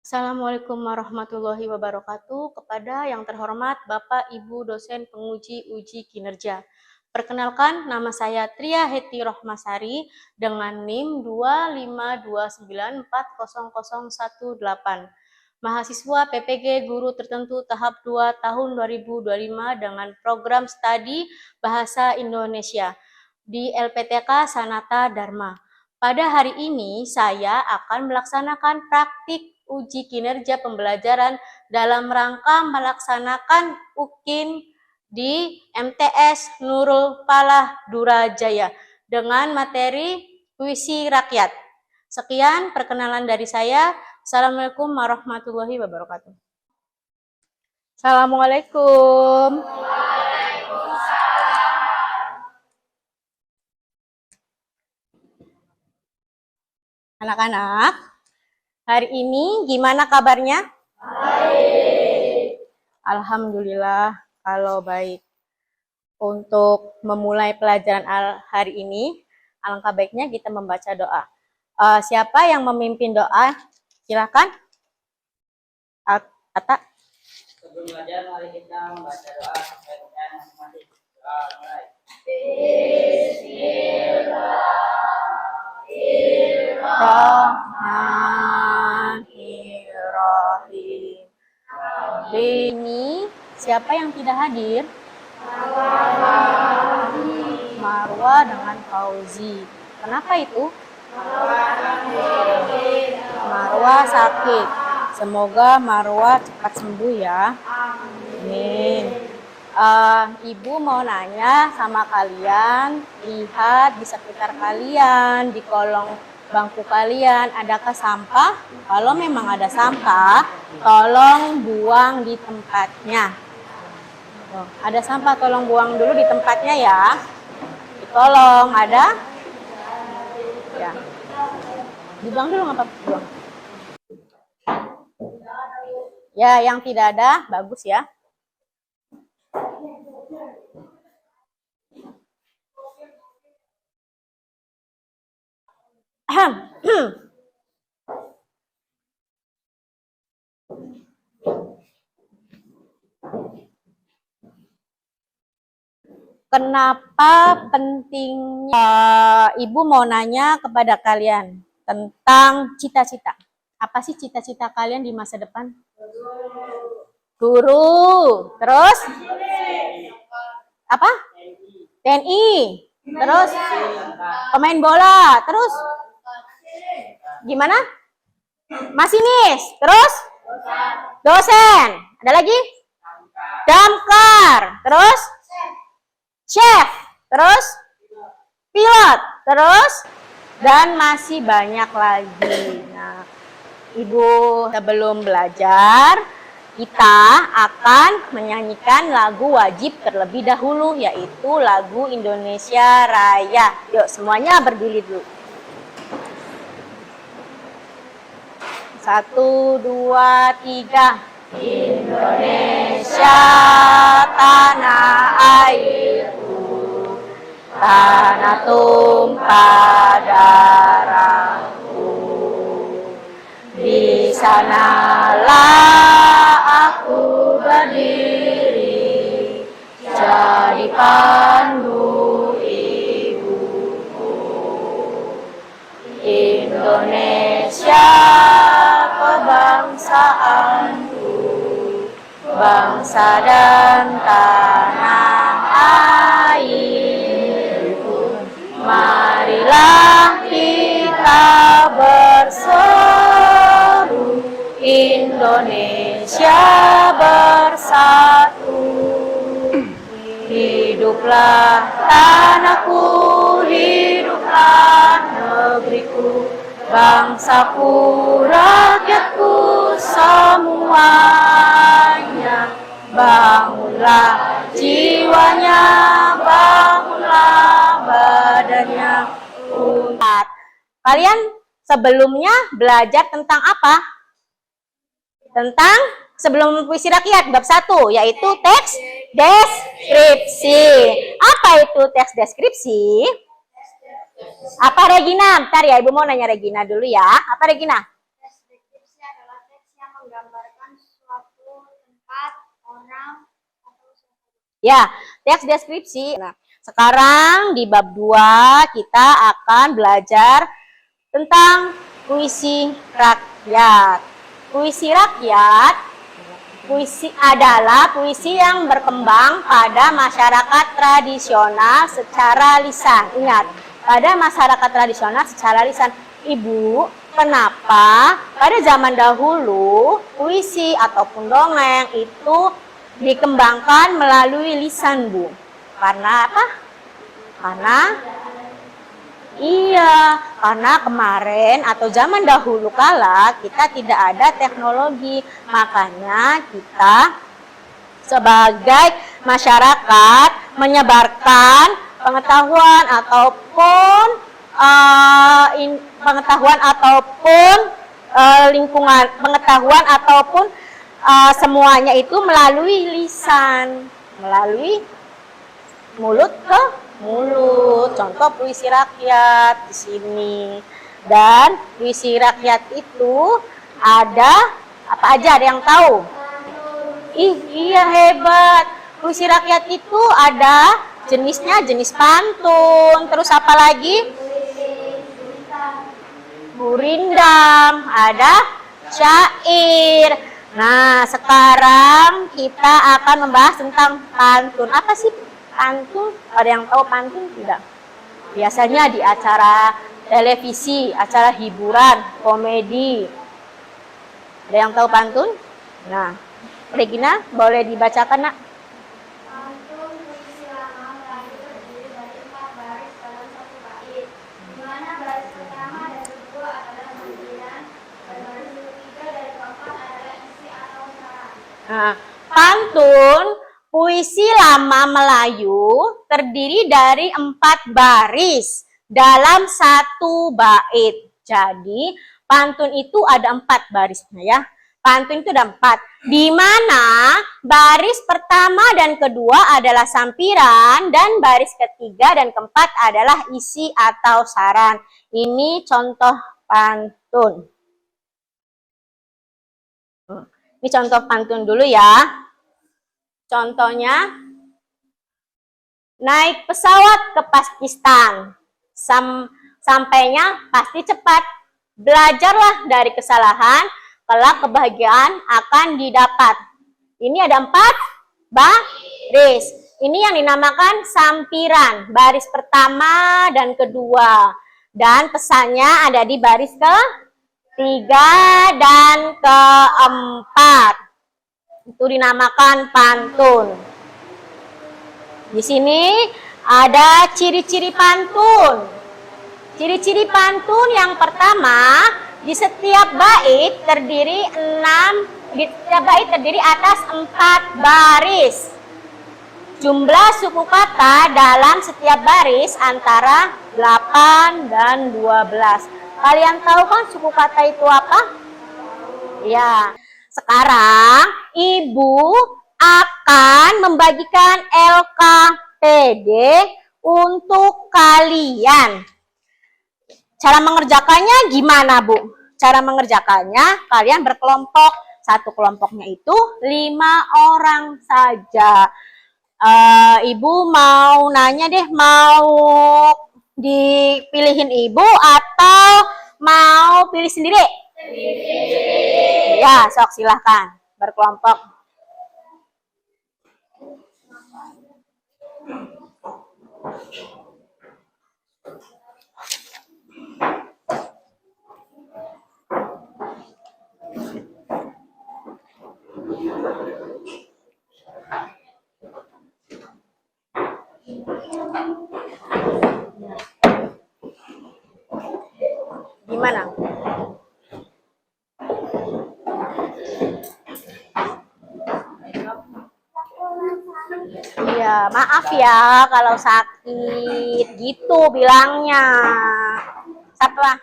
Assalamualaikum warahmatullahi wabarakatuh. Kepada yang terhormat Bapak Ibu dosen penguji uji kinerja. Perkenalkan, nama saya Tria Heti Rohmasari dengan NIM 252940018. Mahasiswa PPG Guru Tertentu tahap 2 tahun 2025 dengan program studi Bahasa Indonesia di LPTK Sanata Dharma. Pada hari ini saya akan melaksanakan praktik uji kinerja pembelajaran dalam rangka melaksanakan UKIN di MTS Nurul Falah Durajaya dengan materi puisi rakyat. Sekian perkenalan dari saya. Assalamualaikum warahmatullahi wabarakatuh. Assalamualaikum. Anak-anak, hari ini gimana kabarnya? Baik. Alhamdulillah kalau baik. Untuk memulai pelajaran hari ini, alangkah baiknya kita membaca doa. Siapa yang memimpin doa? Silakan. Atta. Sebelum belajar, mari kita membaca doa sampai dengan masing-masing. Doa mulai. Bismillahirrahmanirrahim. Ini siapa yang tidak hadir? Marwa dengan Fauzi. Kenapa itu? Marwa sakit. Semoga Marwa cepat sembuh ya. Amin. Ibu mau nanya sama kalian, lihat di sekitar kalian, di kolong bangku kalian, adakah sampah? Kalau memang ada sampah, tolong buang di tempatnya. Tuh, ada sampah, tolong buang dulu di tempatnya ya. Tolong, ada? Ya. Dibuang dulu nggak apa-apa, buang. Ya, yang tidak ada, bagus ya. Kenapa pentingnya? Ibu mau nanya kepada kalian tentang cita-cita. Apa sih cita-cita kalian di masa depan? Guru. Terus? Apa? TNI. Terus? Pemain bola. Terus? Gimana? Masinis. Terus? Dosen. Ada lagi? Damkar. Terus? Chef. Terus? Pilot. Terus? Dan masih banyak lagi. Nah, Ibu sebelum belajar, kita akan menyanyikan lagu wajib terlebih dahulu, yaitu lagu Indonesia Raya. Yuk, semuanya berdiri dulu. 1, 2, 3. Indonesia tanah airku, tanah tumpah darahku. Di sanalah aku berdiri, jadi pandu ibuku. Indonesia kebangsaanku, bangsa dan tanah airku. Marilah kita berseru, Indonesia bersatu. Hiduplah tanahku, hiduplah negeriku, bangsaku, rakyatku semuanya. Bangunlah jiwanya, bangunlah badannya. Kalian sebelumnya belajar tentang apa? Tentang sebelum puisi rakyat bab 1, yaitu teks deskripsi. Apa itu teks deskripsi? Apa Regina? Bentar ya, Ibu mau nanya Regina dulu ya. Apa Regina? Teks deskripsi adalah teks yang menggambarkan suatu tempat, orang, atau sesuatu. Ya, teks deskripsi. Nah, sekarang di bab 2 kita akan belajar tentang puisi rakyat. Puisi rakyat, puisi adalah puisi yang berkembang pada masyarakat tradisional secara lisan. Ingat, pada masyarakat tradisional secara lisan. Ibu, kenapa pada zaman dahulu puisi ataupun dongeng itu dikembangkan melalui lisan, Bu? Karena apa? Karena kemarin atau zaman dahulu kala kita tidak ada teknologi. Makanya kita sebagai masyarakat menyebarkan pengetahuan ataupun lingkungan pengetahuan ataupun semuanya itu melalui lisan, melalui mulut ke mulut. Contoh puisi rakyat di sini. Dan puisi rakyat itu ada apa aja? Ada yang tahu? Iya, hebat. Puisi rakyat itu ada jenisnya, jenis pantun. Terus apa lagi? Gurindam, ada syair. Nah, sekarang kita akan membahas tentang pantun. Apa sih pantun? Ada yang tahu pantun tidak? Biasanya di acara televisi, acara hiburan, komedi. Ada yang tahu pantun? Nah, Regina, boleh dibacakan, Nak? Pantun puisi lama Melayu terdiri dari 4 baris dalam satu bait, di mana baris pertama dan kedua adalah sampiran, dan baris ketiga dan keempat adalah isi atau saran. Nah, pantun puisi lama Melayu terdiri dari 4 baris dalam satu bait. Jadi, pantun itu ada 4 barisnya ya. Pantun itu ada 4. Di mana baris pertama dan kedua adalah sampiran dan baris ketiga dan keempat adalah isi atau saran. Ini contoh pantun. Ini contoh pantun dulu ya. Contohnya, naik pesawat ke Pakistan. Sampainya pasti cepat. Belajarlah dari kesalahan, kelak kebahagiaan akan didapat. Ini ada 4 baris. Ini yang dinamakan sampiran. Baris pertama dan kedua. Dan pesannya ada di baris ke-3 dan ke-4. Itu dinamakan pantun. Di sini ada ciri-ciri pantun. Ciri-ciri pantun yang pertama, di setiap bait terdiri atas 4 baris. Jumlah suku kata dalam setiap baris antara 8 dan 12. Kalian tahu kan suku kata itu apa? Ya. Sekarang Ibu akan membagikan LKPD untuk kalian. Cara mengerjakannya gimana, Bu? Cara mengerjakannya kalian berkelompok. Satu kelompoknya itu 5 orang saja. Ibu mau nanya deh, mau dipilihin Ibu atau mau pilih sendiri? Ya, sok silahkan berkelompok. Gimana? Iya, maaf ya kalau sakit, gitu bilangnya. Setelah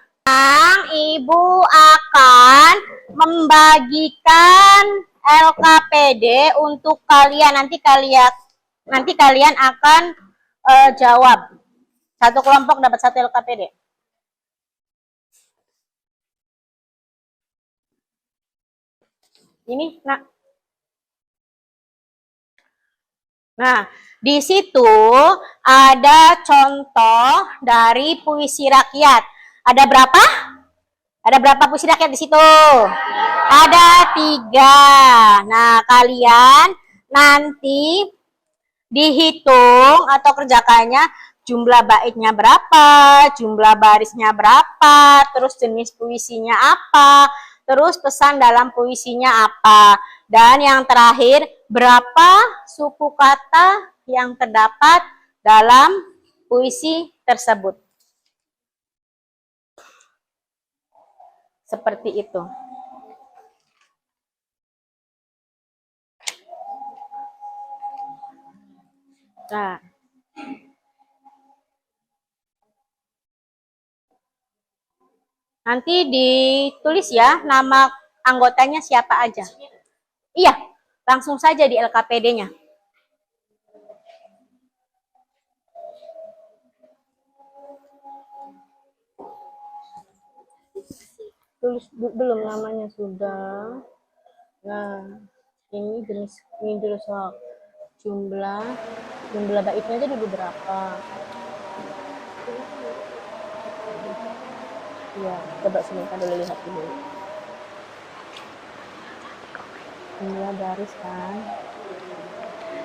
Ibu akan membagikan LKPD untuk kalian. Nanti kalian akan jawab. Satu kelompok dapat 1 LKPD. Ini, Nak. Nah, di situ ada contoh dari puisi rakyat. Ada berapa? Ada berapa puisi rakyat di situ? Ada 3. Nah, kalian nanti dihitung atau kerjakannya jumlah baitnya berapa, jumlah barisnya berapa, terus jenis puisinya apa, terus pesan dalam puisinya apa. Dan yang terakhir, berapa suku kata yang terdapat dalam puisi tersebut. Seperti itu. Nah, nanti ditulis ya nama anggotanya siapa aja. Iya, langsung saja di LKPD-nya. Tulis belum namanya sudah. Nah, ini jenis ini dulu soal jumlah baitnya aja dulu berapa. Ya, coba sebentar dulu lihat dulu. Jumlah baris kan.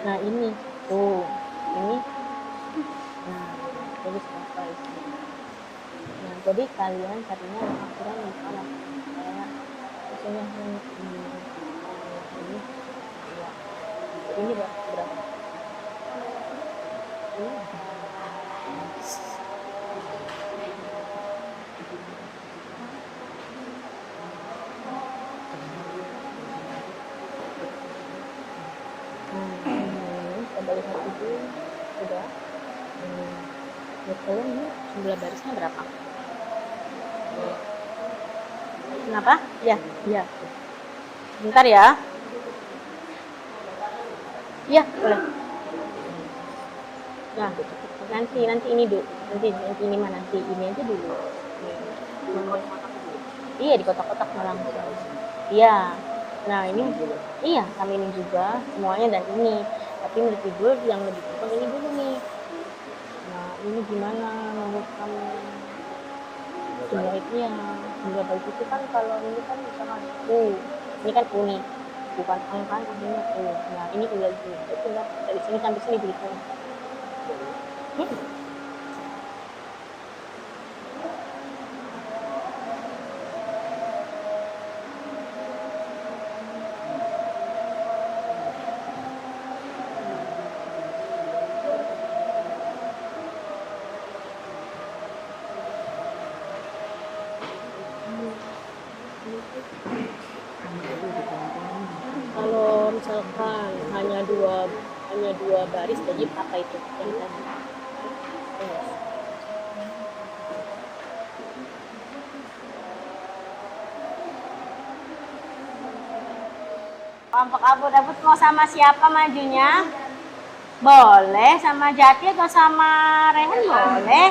Nah, ini tuh, ini. Nah, tulis apa itu. Nah, jadi kalian carinya yang akurat bukan kayak misalnya ini ya. Ini berapa? Coba lihat itu sudah. Kalian ini jumlah barisnya berapa? Kenapa? Ya, ya. Bentar ya. Iya, boleh. Nah, nanti ini dulu. Nanti ini mana? Nanti ini aja dulu. Iya, di kotak-kotak langsung. Iya. Nah, ini iya, sama ini juga semuanya dan ini. Tapi menurut Ibu yang lebih penting ini dulu nih. Nah, ini gimana menurut kamu? Jumlahnya, jumlah bait itu kan kalau ini kan misalkan ini kan uni, bukan angka ini Nah, ini udah gini. Itu enggak dari sini sampai sini dihitung. Kalau misalkan hanya dua baris, jadi apa itu yang tadi? Kelompok abut-abut mau sama siapa majunya? Boleh, sama Jati atau sama Rehan boleh?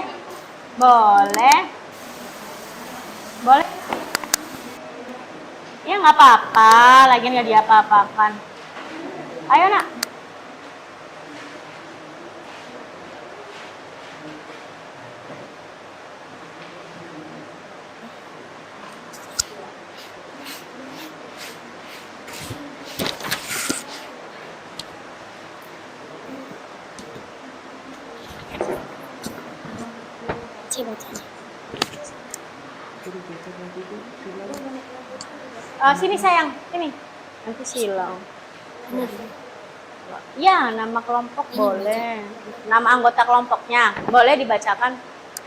Boleh. Boleh. Ya nggak apa-apa, lagian nggak diapa-apakan. Ayo nak. Sini sayang, sini. Nanti silau. Ya, nama kelompok boleh. Nama anggota kelompoknya boleh dibacakan.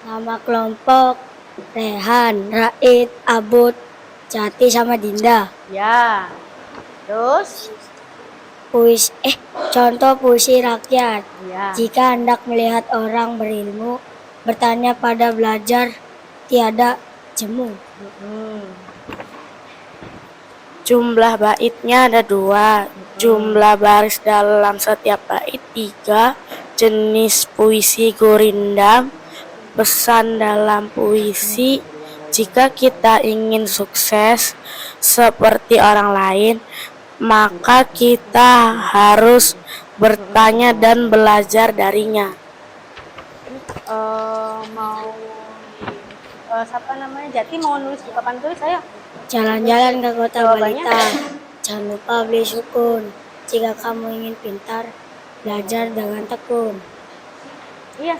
Nama kelompok Rehan, Raid, Abut, Jati sama Dinda. Ya. Terus Contoh puisi rakyat. ya. Jika hendak melihat orang berilmu, bertanya pada belajar, tiada jemu. Jumlah baitnya ada 2, jumlah baris dalam setiap bait 3, jenis puisi gurindam, pesan dalam puisi. Jika kita ingin sukses seperti orang lain, maka kita harus bertanya dan belajar darinya. Mau siapa namanya? Jati mau nulis di papan tulis, ayo. Jalan-jalan ke kota Jawabannya? balita. Jangan lupa beli sukun. Jika kamu ingin pintar, belajar dengan tekun. Iya.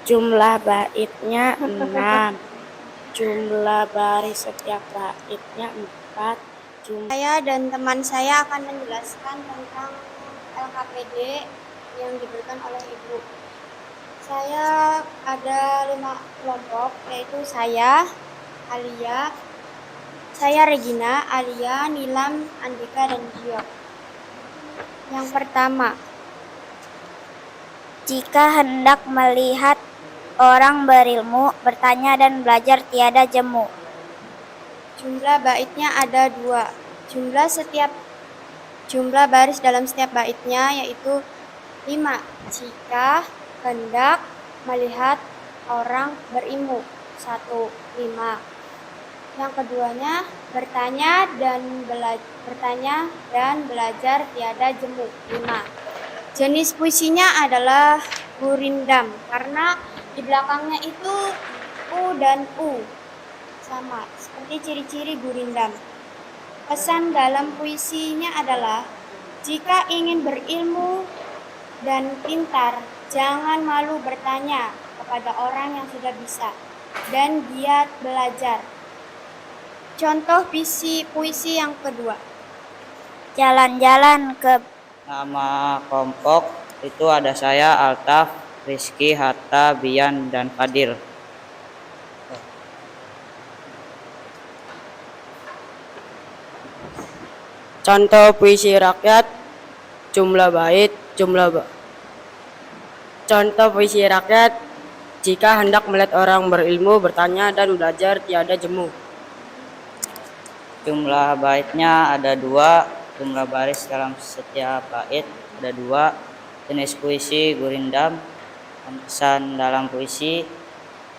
Jumlah baitnya 6. Jumlah baris setiap baitnya 4. Saya dan teman saya akan menjelaskan tentang LKPD yang diberikan oleh Ibu. Saya ada 5 kelompok, yaitu saya, Alia, saya Regina, Alia, Nilam, Andika, dan Gio. Yang pertama, jika hendak melihat orang berilmu, bertanya dan belajar tiada jemu. Jumlah baitnya ada 2. Jumlah baris dalam setiap baitnya yaitu 5. Jika hendak melihat orang berilmu, 1, 5. Yang keduanya, bertanya dan belajar tiada jemu, 5. Jenis puisinya adalah gurindam, karena di belakangnya itu U dan U. Sama, seperti ciri-ciri gurindam. Pesan dalam puisinya adalah, jika ingin berilmu dan pintar, jangan malu bertanya kepada orang yang sudah bisa dan giat belajar. Contoh puisi yang kedua. Jalan-jalan ke Nama kelompok itu ada saya, Altaf, Rizky, Hatta, Bian, dan Fadil. Contoh puisi rakyat, jumlah bait, Contoh puisi rakyat, jika hendak melihat orang berilmu, bertanya dan belajar tiada jemu. Jumlah baitnya ada 2, jumlah baris dalam setiap bait ada 2, jenis puisi gurindam, pesan dalam puisi,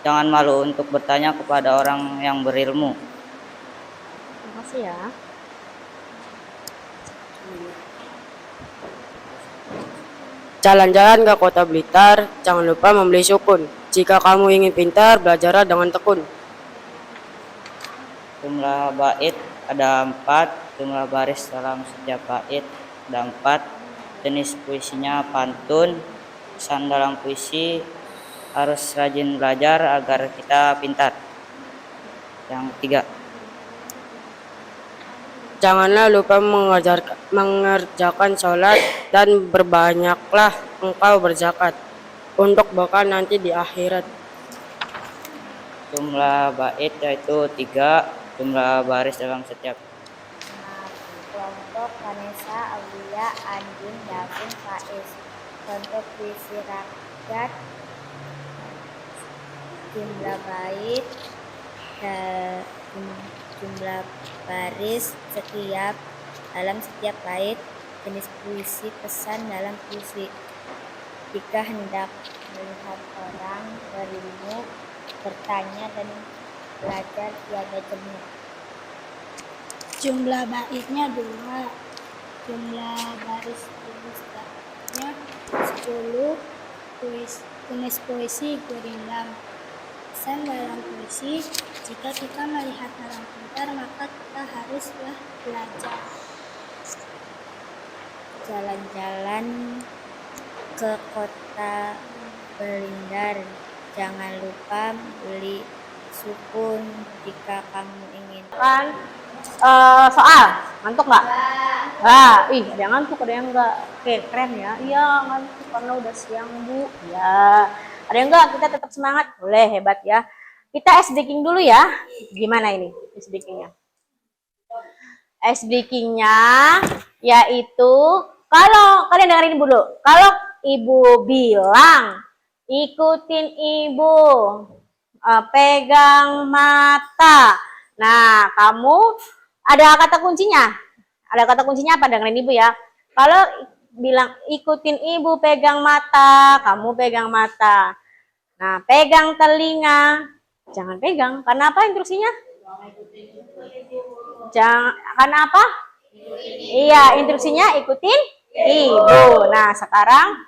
jangan malu untuk bertanya kepada orang yang berilmu. Terima kasih ya. Jalan-jalan ke kota Blitar, jangan lupa membeli sukun. Jika kamu ingin pintar, belajarlah dengan tekun. Jumlah bait ada 4, jumlah baris dalam setiap bait ada 4, jenis puisinya pantun, pesan dalam puisi harus rajin belajar agar kita pintar. Yang ketiga, Janganlah lupa mengerjakan sholat dan berbanyaklah engkau berzakat untuk bekal nanti di akhirat. jumlah bait yaitu 3, jumlah baris dalam setiap kelompok Vanessa, Aulia, Andin, Davin, Faiz. Contoh puisi rakyat, jumlah bait, jumlah baris dalam setiap bait, jenis puisi, pesan dalam puisi. Jika hendak melihat orang berilmu, bertanya dan belajar tiada jemu. Jumlah baitnya 2. Jumlah baris tulisnya 10. Jenis puisi gurindam. Pesan dalam puisi, jika kita melihat orang pintar, maka kita haruslah belajar. Jalan-jalan ke kota Blitar, jangan lupa beli sukun jika kamu ingin. Kan soal ngantuk nggak? Ada yang ngantuk, ada yang enggak. Oke, keren ya. Iya, ngantuk karena udah siang, Bu. Ya. Ada yang enggak? Kita tetap semangat. Boleh, hebat ya. Kita ice breaking dulu ya. Gimana ini ice breakingnya? Ice breakingnya yaitu, kalau kalian dengerin dulu. Kalau Ibu bilang, ikutin Ibu, pegang mata. Nah, kamu ada kata kuncinya. Ada kata kuncinya apa? Dengerin Ibu ya. Kalau bilang ikutin Ibu, pegang mata, kamu pegang mata. Nah, pegang telinga, jangan pegang. Karena apa instruksinya? Jangan, karena apa? Iya, instruksinya ikutin ibu. Nah, sekarang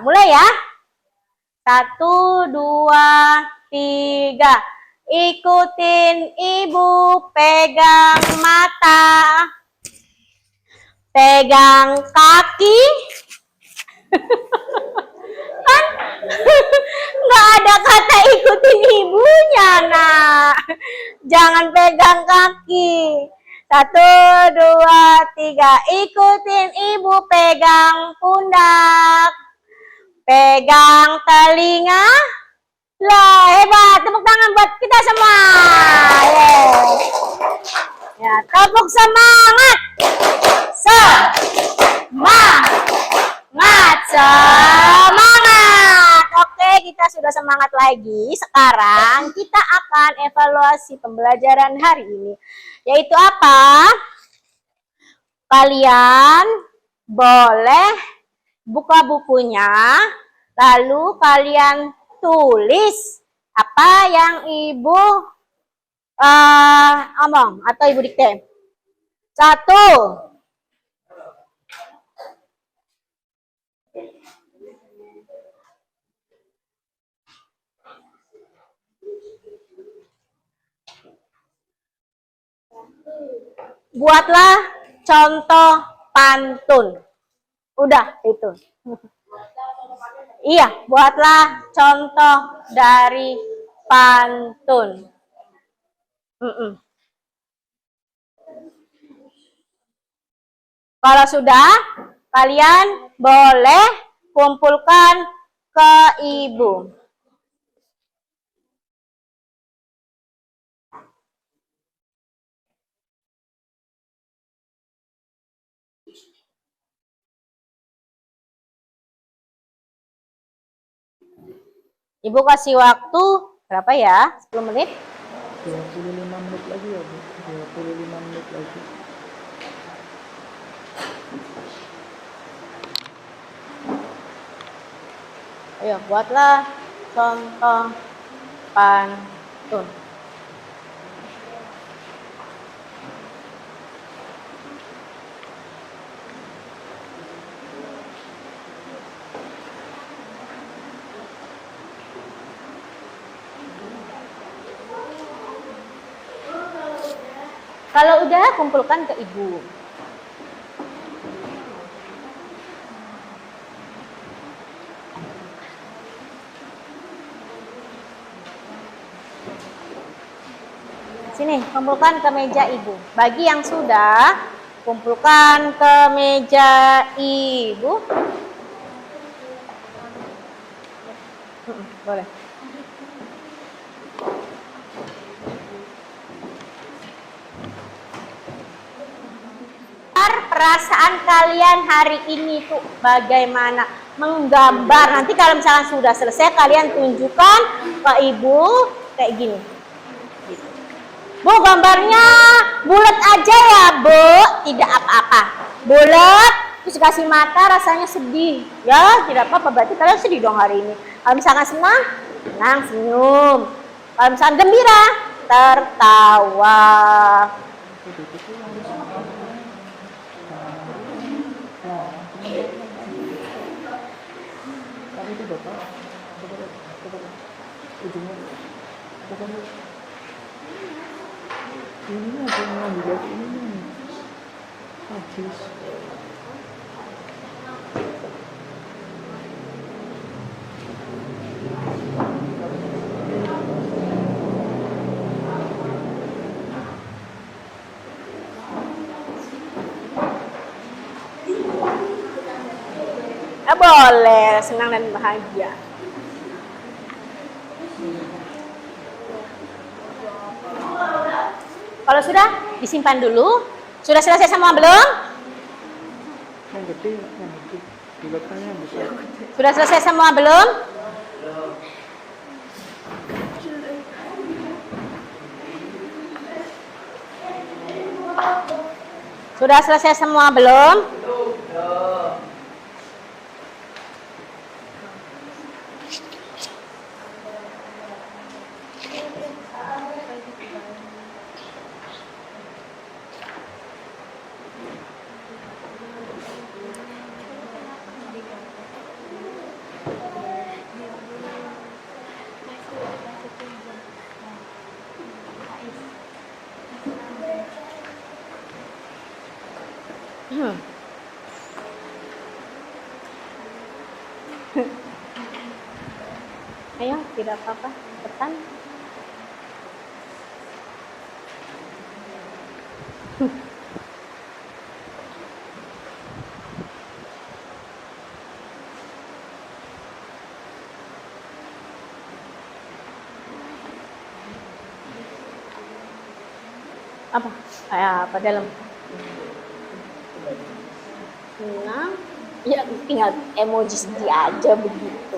mulai ya. 1, 2, 3. Ikutin ibu, pegang mata, pegang kaki. Kan nggak ada kata ikutin ibunya, nak. Jangan pegang kaki. 1, 2, 3. Ikutin ibu, pegang pundak, pegang telinga. Lah, hebat. Tepuk tangan buat kita semua. Ya, tepuk semangat. Semangat. Oke, kita sudah semangat lagi. Sekarang kita akan evaluasi pembelajaran hari ini. Yaitu apa? Kalian boleh buka bukunya, lalu kalian tulis apa yang ibu omong atau ibu dikte. 1. Buatlah contoh pantun. Udah itu. Iya, buatlah contoh dari pantun. Kalau sudah, kalian boleh kumpulkan ke ibu. Ibu kasih waktu berapa ya? 10 menit? 25 menit lagi ya, Bu. 25 menit lagi. Ayo, buatlah contoh pantun. Kalau udah, kumpulkan ke ibu. Sini, kumpulkan ke meja ibu. Bagi yang sudah, kumpulkan ke meja ibu. Boleh. Perasaan kalian hari ini tuh bagaimana? Menggambar. Nanti kalau misalkan sudah selesai, kalian tunjukkan ke ibu kayak gini. Bu, gambarnya bulat aja ya, Bu. Tidak apa-apa. Bulat, terus kasih mata rasanya sedih. Ya, tidak apa-apa. Berarti kalian sedih dong hari ini. Kalau misalkan senang, senang, senyum. Kalau misalkan gembira, tertawa. Itu Bapak, ujungnya. Ini apa yang membuat ini? Habis. Boleh, senang dan bahagia. Kalau sudah, disimpan dulu. Sudah selesai semua belum? Yang gede. Bulatnya yang besar. Sudah selesai semua belum? Sudah selesai semua belum? Ayo, tidak apa-apa. Cepetan. Apa? Apa dalam? Nah, ya tinggal emoji sedih aja begitu.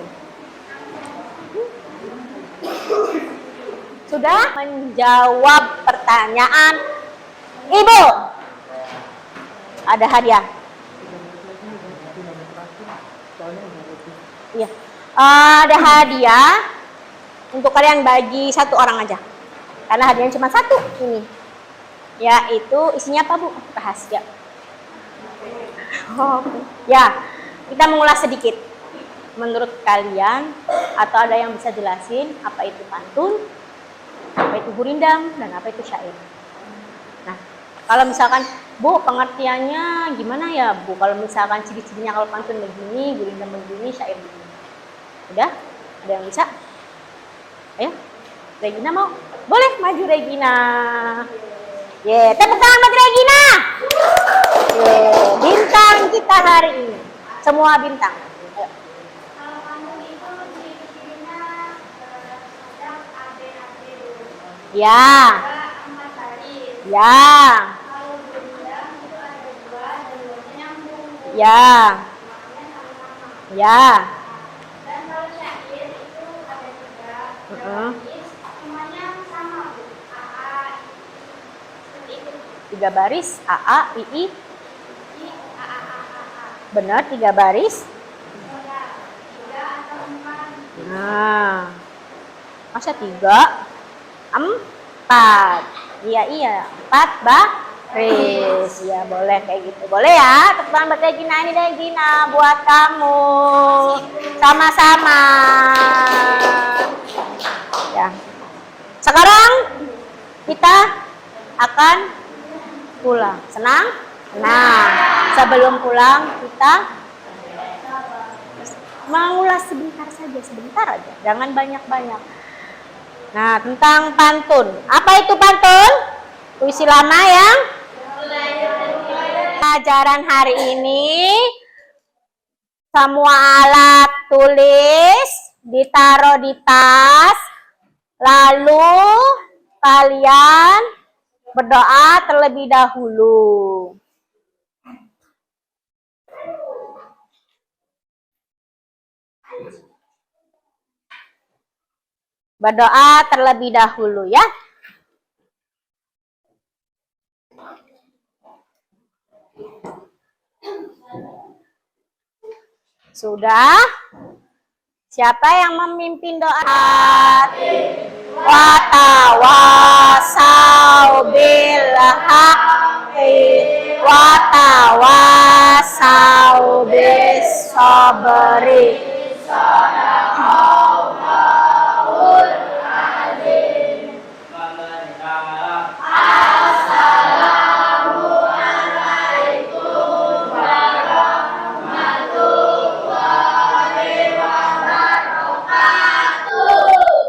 Sudah menjawab pertanyaan Ibu. Ada hadiah. Iya. Ada hadiah untuk kalian bagi satu orang aja. Karena hadiahnya cuma satu ini. Yaitu isinya apa, Bu? Rahasia. Oh, ya, kita mengulas sedikit. Menurut kalian, atau ada yang bisa jelasin apa itu pantun, apa itu gurindam, dan apa itu syair? Nah, kalau misalkan, Bu, pengertiannya gimana ya, Bu? Kalau misalkan ciri-cirinya kalau pantun begini, gurindam begini, syair begini. Udah? Ada yang bisa? Ayo, Regina mau? Boleh maju Regina. Tepuk tangan buat Regina. Bintang kita hari ini. Semua bintang. Ayo. Kalau pantun itu ciri-cirinya sedang AB dulu. Ya. Juga 4 baris. Ya. Kalau gurindam itu ada 2 dan 2-nya nyambung. Ya. Maknanya sama-sama. Ya. Dan kalau syair itu ada 3 baris, semuanya sama, Bu. AA, seperti itu. 3 baris, AA, II. I, A. Benar, 3 baris. Ya, 3 atau 4. Nah. Masa 3? 4. Iya, 4 baris. Ya, boleh kayak gitu. Boleh ya? Tepuk tangan buat Regina. Ini Regina buat kamu. Sama-sama. Ya. Sekarang kita akan pulang. Senang? Nah, sebelum pulang kita mengulas sebentar aja. Jangan banyak-banyak. Nah, tentang pantun. Apa itu pantun? Puisi lama yang pelajaran hari ini semua alat tulis ditaruh di tas. Lalu kalian berdoa terlebih dahulu. Berdoa terlebih dahulu ya. Sudah? Siapa yang memimpin doa? Wa tawasau bil haqqi wa tawasau bis sabri.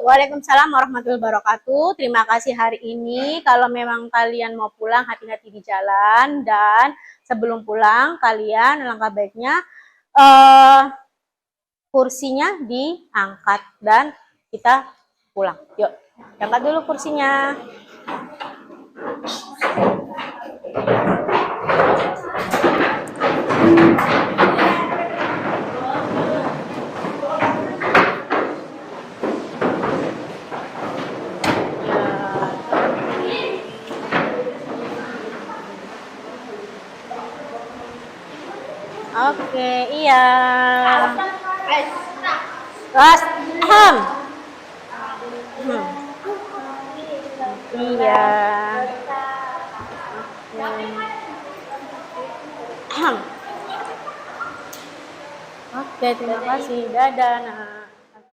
Waalaikumsalam warahmatullahi wabarakatuh. Terima kasih hari ini. Kalau memang kalian mau pulang, hati-hati di jalan. Dan sebelum pulang, kalian alangkah baiknya kursinya diangkat. Dan kita pulang. Yuk, angkat dulu kursinya. Oke, iya. Terus, iya. Oke, terima kasih. Dadah, Nak.